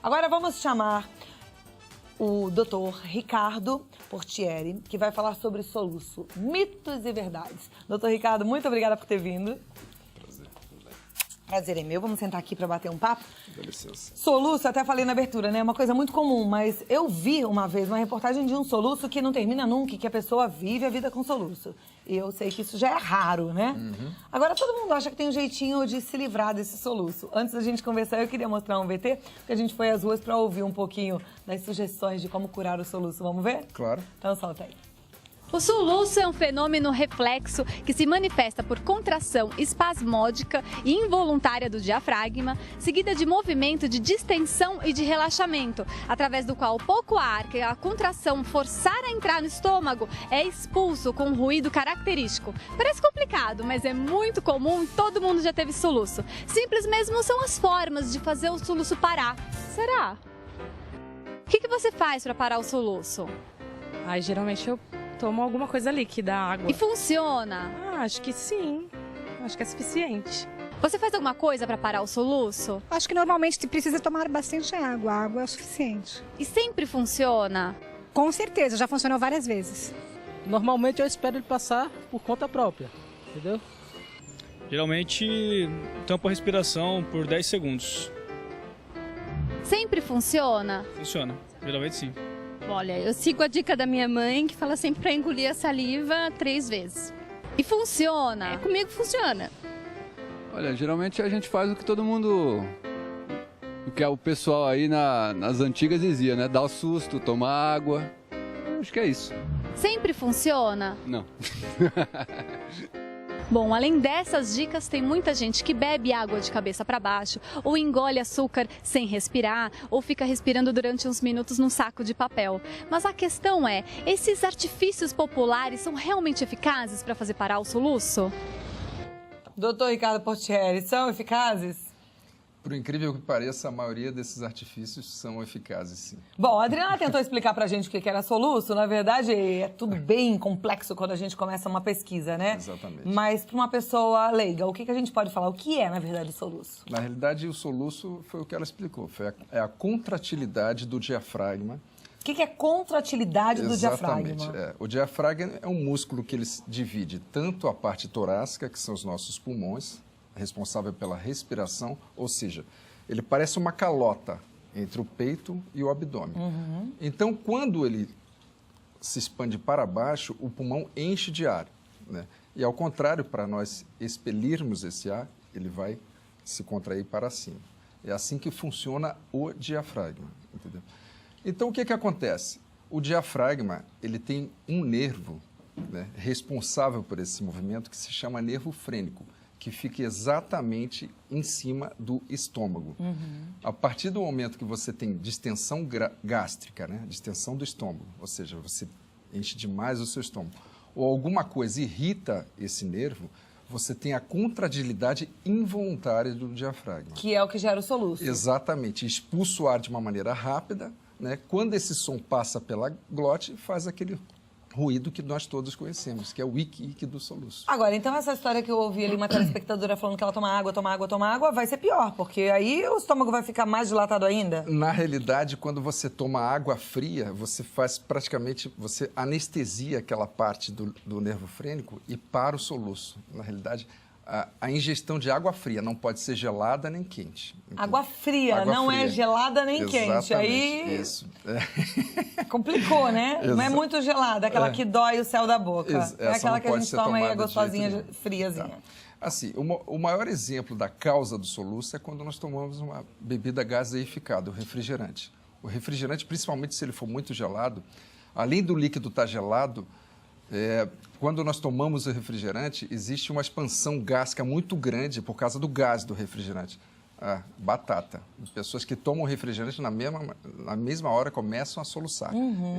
Agora vamos chamar o Dr. Ricardo Portieri, que vai falar sobre soluço, mitos e verdades. Dr. Ricardo, muito obrigada por ter vindo. Prazer é meu. Vamos sentar aqui para bater um papo. Dá licença. Soluço, até falei na abertura, né? É uma coisa muito comum, mas eu vi uma vez uma reportagem de um soluço que não termina nunca, que a pessoa vive a vida com soluço. E eu sei que isso já é raro, né? Agora, todo mundo acha que tem um jeitinho de se livrar desse soluço. Antes da gente conversar, eu queria mostrar um VT, porque a gente foi às ruas para ouvir um pouquinho das sugestões de como curar o soluço. Vamos ver? Claro. Então, solta aí. O soluço é um fenômeno reflexo que se manifesta por contração espasmódica e involuntária do diafragma, seguida de movimento de distensão e de relaxamento, através do qual pouco ar que a contração forçar a entrar no estômago é expulso com um ruído característico. Parece complicado, mas é muito comum, todo mundo já teve soluço. Simples mesmo são as formas de fazer o soluço parar. Será? O que você faz para parar o soluço? Geralmente eu tomo alguma coisa líquida, água. E funciona? Acho que sim. Acho que é suficiente. Você faz alguma coisa para parar o soluço? Acho que normalmente precisa tomar bastante água. A água é o suficiente. E sempre funciona? Com certeza, já funcionou várias vezes. Normalmente eu espero ele passar por conta própria, entendeu? Geralmente tampo a respiração por 10 segundos. Sempre funciona? Funciona, geralmente sim. Olha, eu sigo a dica da minha mãe, que fala sempre para engolir a saliva 3 vezes. E funciona? Comigo funciona. Olha, geralmente a gente faz o que todo mundo... O que o pessoal aí nas antigas dizia, né? Dá o susto, toma água. Acho que é isso. Sempre funciona? Não. Bom, além dessas dicas, tem muita gente que bebe água de cabeça para baixo, ou engole açúcar sem respirar, ou fica respirando durante uns minutos num saco de papel. Mas a questão é, esses artifícios populares são realmente eficazes para fazer parar o soluço? Doutor Ricardo Portieri, são eficazes? Por incrível que pareça, a maioria desses artifícios são eficazes, sim. Bom, a Adriana tentou explicar pra gente o que era soluço. Na verdade, é tudo bem complexo quando a gente começa uma pesquisa, né? Exatamente. Mas para uma pessoa leiga, o que a gente pode falar? O que é, na verdade, soluço? Na realidade, o soluço foi o que ela explicou. É a contratilidade do diafragma. O que é contratilidade do diafragma? Exatamente. O diafragma é um músculo que ele divide tanto a parte torácica, que são os nossos pulmões, responsável pela respiração, ou seja, ele parece uma calota entre o peito e o abdômen. Então, quando ele se expande para baixo, o pulmão enche de ar, né? E ao contrário, para nós expelirmos esse ar, ele vai se contrair para cima. É assim que funciona o diafragma, entendeu? Então, o que acontece? O diafragma, ele tem um nervo, né, responsável por esse movimento que se chama nervo frênico, que fica exatamente em cima do estômago. A partir do momento que você tem distensão gástrica, né? Distensão do estômago, ou seja, você enche demais o seu estômago, ou alguma coisa irrita esse nervo, você tem a contratilidade involuntária do diafragma. Que é o que gera o soluço. Exatamente. Expulsa o ar de uma maneira rápida, né? Quando esse som passa pela glote, faz aquele ruído que nós todos conhecemos, que é o ique do soluço. Agora, então essa história que eu ouvi ali, uma telespectadora falando que ela toma água, vai ser pior, porque aí o estômago vai ficar mais dilatado ainda? Na realidade, quando você toma água fria, você faz praticamente, você anestesia aquela parte do nervo frênico e para o soluço. Na realidade, a ingestão de água fria não pode ser gelada nem quente. Entendeu? Água fria, Água não fria. É gelada nem Exatamente, quente. Aí isso. complicou, né? Não é muito gelada, aquela que dói o céu da boca. É aquela que a gente toma aí, a gostosinha, friazinha. Tá. Assim, o maior exemplo da causa do soluço é quando nós tomamos uma bebida gaseificada, o refrigerante. O refrigerante, principalmente se ele for muito gelado, além do líquido estar gelado, quando nós tomamos o refrigerante, existe uma expansão gástrica muito grande por causa do gás do refrigerante. Batata. Pessoas que tomam refrigerante na mesma hora começam a soluçar,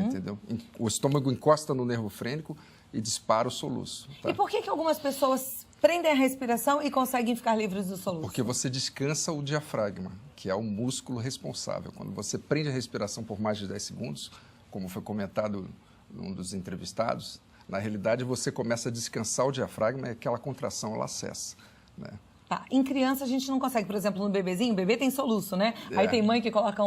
entendeu? O estômago encosta no nervo frênico e dispara o soluço. Tá? E por que algumas pessoas prendem a respiração e conseguem ficar livres do soluço? Porque você descansa o diafragma, que é o músculo responsável. Quando você prende a respiração por mais de 10 segundos, como foi comentado num dos entrevistados, na realidade você começa a descansar o diafragma e aquela contração ela cessa, né? Tá. Em criança a gente não consegue, por exemplo, no bebezinho, o bebê tem soluço, né? Aí tem mãe que coloca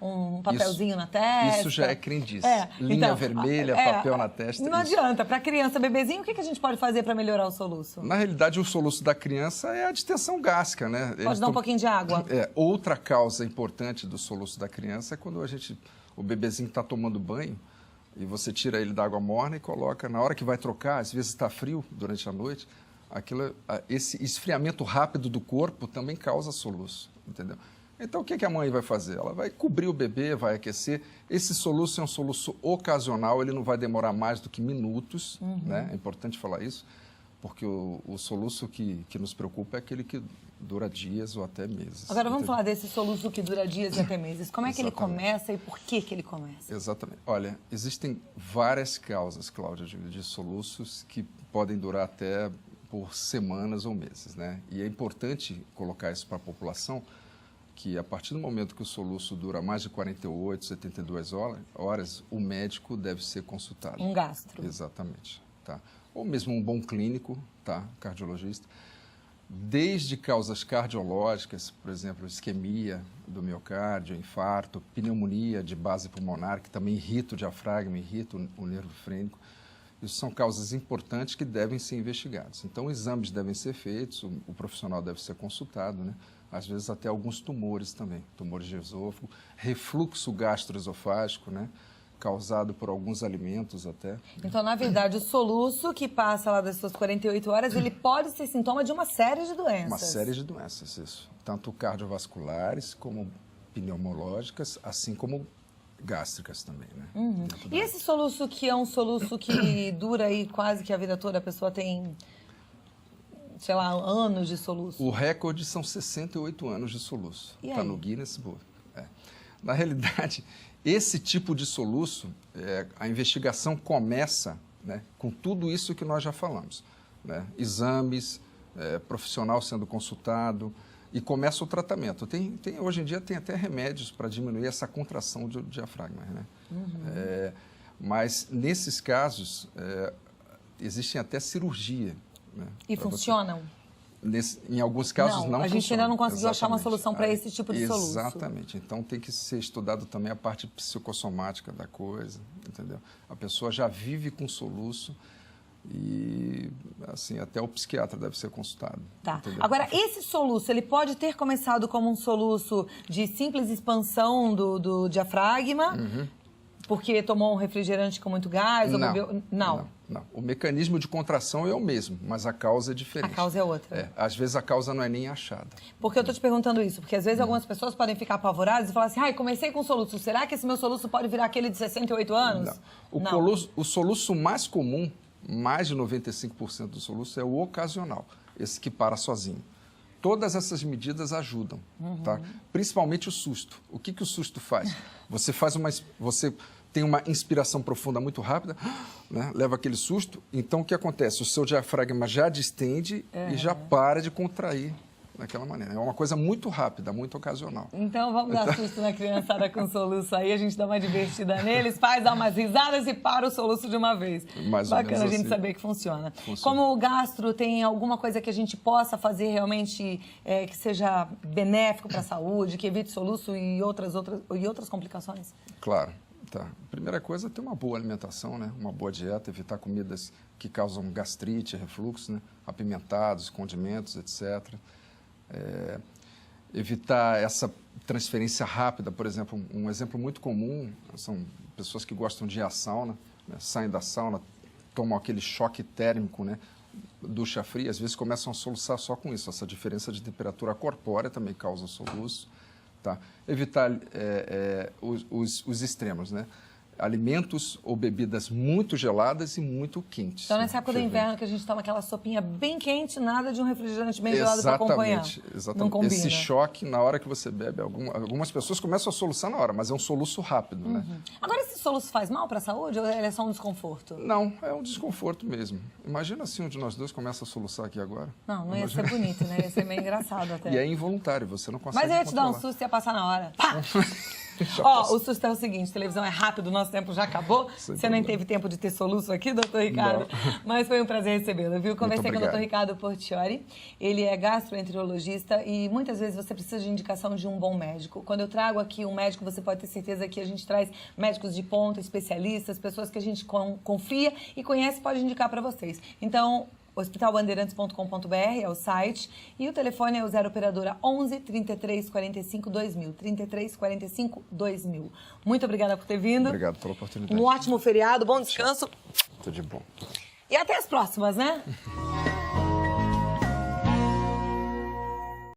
um papelzinho na testa. Isso já é crendice. Linha vermelha, papel na testa. Não adianta. Para criança, bebezinho, o que a gente pode fazer para melhorar o soluço? Na realidade, o soluço da criança é a distensão gástrica, né? Pode dar um pouquinho de água. Outra causa importante do soluço da criança é quando o bebezinho está tomando banho e você tira ele da água morna e coloca, na hora que vai trocar, às vezes está frio durante a noite, esse esfriamento rápido do corpo também causa soluço, entendeu? Então, o que a mãe vai fazer? Ela vai cobrir o bebê, vai aquecer. Esse soluço é um soluço ocasional, ele não vai demorar mais do que minutos, né? É importante falar isso, porque o soluço que nos preocupa é aquele que dura dias ou até meses. Agora, vamos falar desse soluço que dura dias e até meses. Como é que ele começa e por que ele começa? Exatamente. Olha, existem várias causas, Cláudia, de soluços que podem durar até por semanas ou meses, né? E é importante colocar isso para a população, que a partir do momento que o soluço dura mais de 48, 72 horas, o médico deve ser consultado. Um gastro. Exatamente. Tá? Ou mesmo um bom clínico, tá? Cardiologista. Desde causas cardiológicas, por exemplo, isquemia do miocárdio, infarto, pneumonia de base pulmonar, que também irrita o diafragma, irrita o nervo frênico. Isso são causas importantes que devem ser investigadas. Então, exames devem ser feitos, o profissional deve ser consultado, né? Às vezes até alguns tumores também, tumores de esôfago, refluxo gastroesofágico, né? Causado por alguns alimentos até. Então, na verdade, o soluço que passa lá das suas 48 horas, ele pode ser sintoma de uma série de doenças. Uma série de doenças, isso. Tanto cardiovasculares como pneumológicas, assim como gástricas também, né? E esse soluço que é um soluço que dura aí quase que a vida toda, a pessoa tem, sei lá, anos de soluço? O recorde são 68 anos de soluço. Está no Guinness Book. Na realidade, esse tipo de soluço, a investigação começa, né, com tudo isso que nós já falamos, né? Exames, profissional sendo consultado, e começa o tratamento. Hoje em dia tem até remédios para diminuir essa contração do diafragma, né? Mas nesses casos, existem até cirurgia. Né, e funcionam? Em alguns casos não a gente funciona. ainda não conseguiu achar uma solução para esse tipo de soluço. Exatamente. Então tem que ser estudado também a parte psicossomática da coisa, entendeu? A pessoa já vive com soluço e, assim, até o psiquiatra deve ser consultado. Tá. Entendeu? Agora, esse soluço, ele pode ter começado como um soluço de simples expansão do diafragma, porque tomou um refrigerante com muito gás? Ou bebeu... Não. O mecanismo de contração é o mesmo, mas a causa é diferente. A causa é outra. Às vezes a causa não é nem achada. Porque eu estou te perguntando isso, porque às vezes algumas pessoas podem ficar apavoradas e falar assim, comecei com soluço, será que esse meu soluço pode virar aquele de 68 anos? Não. O soluço mais comum, mais de 95% do soluço, é o ocasional, esse que para sozinho. Todas essas medidas ajudam, tá? Principalmente o susto. O que o susto faz? Você tem uma inspiração profunda muito rápida, né? Leva aquele susto, então o que acontece? O seu diafragma já distende e já para de contrair daquela maneira. É uma coisa muito rápida, muito ocasional. Então vamos dar susto na criançada com soluço aí, a gente dá uma divertida neles, dá umas risadas e para o soluço de uma vez. Mais ou Bacana menos a gente assim. saber que funciona. Como o gastro, tem alguma coisa que a gente possa fazer realmente que seja benéfico para a saúde, que evite soluço e outras complicações? Claro. Tá. A primeira coisa é ter uma boa alimentação, né? Uma boa dieta, evitar comidas que causam gastrite, refluxo, né? Apimentados, condimentos, etc. Evitar essa transferência rápida, por exemplo, um exemplo muito comum são pessoas que gostam de ir à sauna, né? Saem da sauna, tomam aquele choque térmico, né? Ducha fria, às vezes começam a soluçar só com isso. Essa diferença de temperatura corpórea também causa soluço. Tá? Evitar os extremos, né? Alimentos ou bebidas muito geladas e muito quentes. Então, nessa época do inverno que a gente toma aquela sopinha bem quente, nada de um refrigerante bem gelado para acompanhar. Exatamente. Não combina. Esse choque, na hora que você bebe, algumas pessoas começam a soluçar na hora, mas é um soluço rápido, né? Agora, esse soluço faz mal para a saúde ou ele é só um desconforto? Não, é um desconforto mesmo. Imagina se um de nós dois começa a soluçar aqui agora. Não ia ser bonito, né? Ia ser meio engraçado até. E é involuntário, você não consegue Mas eu ia te dar um controlar. susto e ia passar na hora. Pá! Ó, o susto é o seguinte, televisão é rápido, nosso tempo já acabou. Você nem teve tempo de ter soluço aqui, doutor Ricardo? Não. Mas foi um prazer recebê-lo, viu? Conversei com o doutor Ricardo Portioli. Ele é gastroenterologista e muitas vezes você precisa de indicação de um bom médico. Quando eu trago aqui um médico, você pode ter certeza que a gente traz médicos de ponta, especialistas, pessoas que a gente confia e conhece, pode indicar para vocês. Então, hospitalbandeirantes.com.br é o site e o telefone é o 0 operadora 11 33 45 2000, 33 45 2000. Muito obrigada por ter vindo. Obrigado pela oportunidade. Um ótimo feriado, bom descanso. Tudo de bom. E até as próximas, né?